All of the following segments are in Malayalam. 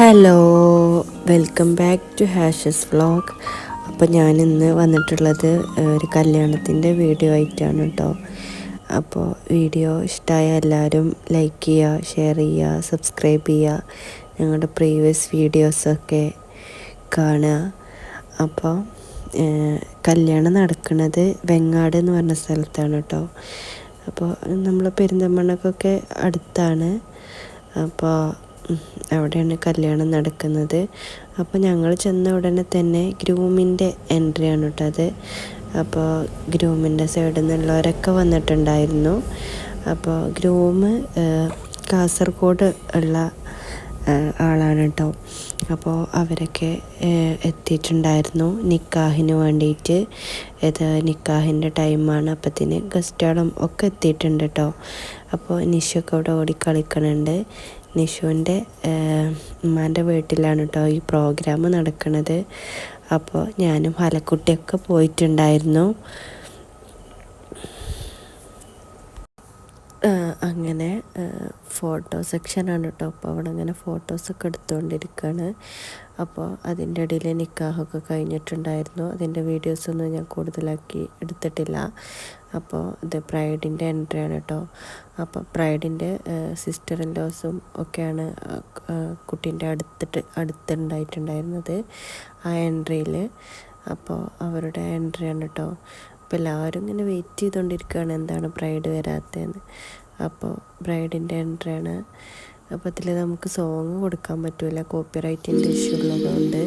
Hello, welcome back to Hasha's vlog. അപ്പോൾ ഞാനിന്ന് വന്നിട്ടുള്ളത് ഒരു കല്യാണത്തിൻ്റെ വീഡിയോ ആയിട്ടാണ് കേട്ടോ. അപ്പോൾ വീഡിയോ ഇഷ്ടമായ എല്ലാവരും ലൈക്ക് ചെയ്യുക, ഷെയർ ചെയ്യുക, സബ്സ്ക്രൈബ് ചെയ്യുക, ഞങ്ങളുടെ പ്രീവിയസ് വീഡിയോസൊക്കെ കാണുക. അപ്പോൾ കല്യാണം നടക്കുന്നത് വെങ്ങാട് എന്ന് പറഞ്ഞ സ്ഥലത്താണ് കേട്ടോ. അപ്പോൾ നമ്മൾ പെരിന്തൽമണ്ണക്കൊക്കെ അടുത്താണ്. അപ്പോൾ അവിടെയാണ് കല്യാണം നടക്കുന്നത്. അപ്പോൾ ഞങ്ങൾ ചെന്ന ഉടനെ തന്നെ ഗ്രൂമിൻ്റെ എൻട്രി ആണ് കേട്ടോ അത്. അപ്പോൾ ഗ്രൂമിൻ്റെ സൈഡിൽ നിന്നുള്ളവരൊക്കെ വന്നിട്ടുണ്ടായിരുന്നു. അപ്പോൾ ഗ്രൂം കാസർഗോഡ് ഉള്ള ആളാണ് കേട്ടോ. അപ്പോൾ അവരൊക്കെ എത്തിയിട്ടുണ്ടായിരുന്നു നിക്കാഹിന് വേണ്ടിയിട്ട്. ഇത് നിക്കാഹിൻ്റെ ടൈമാണ്. അപ്പത്തിന് ഗസ്റ്റുകളും ഒക്കെ എത്തിയിട്ടുണ്ട് കേട്ടോ. അപ്പോൾ നിഷൊക്കെ അവിടെ ഓടിക്കളിക്കണുണ്ട്. നിഷുവിൻ്റെ ഉമ്മാൻ്റെ വീട്ടിലാണ് കേട്ടോ ഈ പ്രോഗ്രാം നടക്കുന്നത്. അപ്പോൾ ഞാനും ഹലക്കുട്ടിയൊക്കെ പോയിട്ടുണ്ടായിരുന്നു. അങ്ങനെ ഫോട്ടോ സെക്ഷനാണ് കേട്ടോ. അപ്പോൾ അവിടെ അങ്ങനെ ഫോട്ടോസൊക്കെ എടുത്തുകൊണ്ടിരിക്കുകയാണ്. അപ്പോൾ അതിൻ്റെ ഇടയിൽ നിക്കാഹൊക്കെ കഴിഞ്ഞിട്ടുണ്ടായിരുന്നു. അതിൻ്റെ വീഡിയോസൊന്നും ഞാൻ കൂടുതലാക്കി എടുത്തിട്ടില്ല. അപ്പോൾ ഇത് ബ്രൈഡിൻ്റെ എൻട്രി ആണ് കേട്ടോ. അപ്പോൾ ബ്രൈഡിൻ്റെ സിസ്റ്റർ ഇൻ ലോസും ഒക്കെയാണ് കുട്ടീൻ്റെ അടുത്തുണ്ടായിട്ടുണ്ടായിരുന്നത് ആ എൻട്രിയിൽ. അപ്പോൾ അവരുടെ എൻട്രി ആണ് കേട്ടോ. അപ്പോൾ എല്ലാവരും ഇങ്ങനെ വെയിറ്റ് ചെയ്തുകൊണ്ടിരിക്കുകയാണ് എന്താണ് ബ്രൈഡ് വരാത്തതെന്ന്. അപ്പോൾ ബ്രൈഡിൻ്റെ എൻട്രി ആണ്. അപ്പോൾ അതിൽ നമുക്ക് സോങ് കൊടുക്കാൻ പറ്റില്ല, കോപ്പിറൈറ്റിൻ്റെ ഇഷ്യൂ ഉള്ളതുകൊണ്ട്.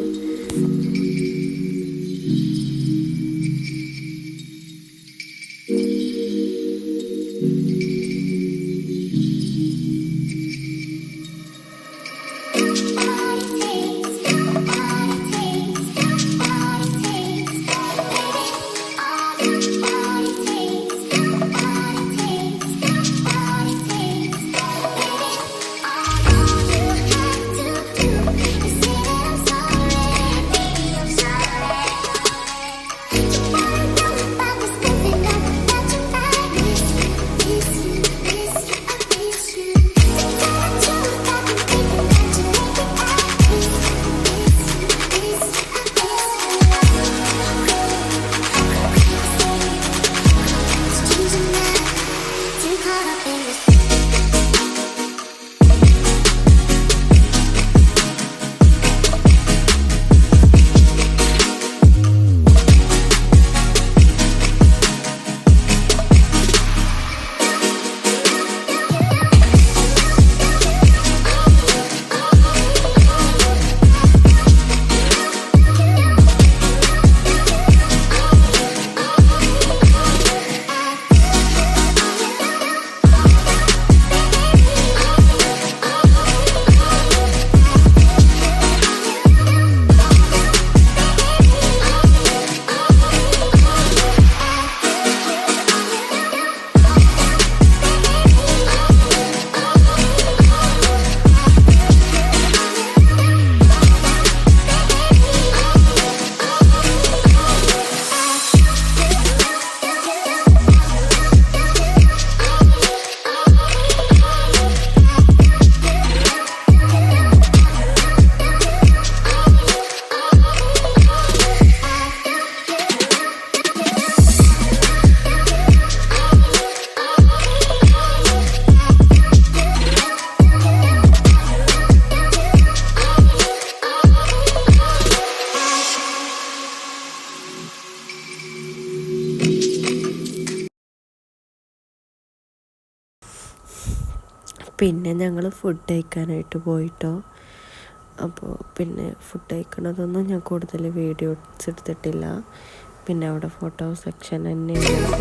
പിന്നെ ഞങ്ങൾ ഫുഡ് കഴിക്കാനായിട്ട് പോയിട്ടോ. അപ്പോൾ പിന്നെ ഫുഡ് കഴിക്കണതൊന്നും ഞാൻ കൂടുതൽ വീഡിയോസ് എടുത്തിട്ടില്ല. പിന്നെ അവിടെ ഫോട്ടോ സെക്ഷൻ തന്നെയാണ്.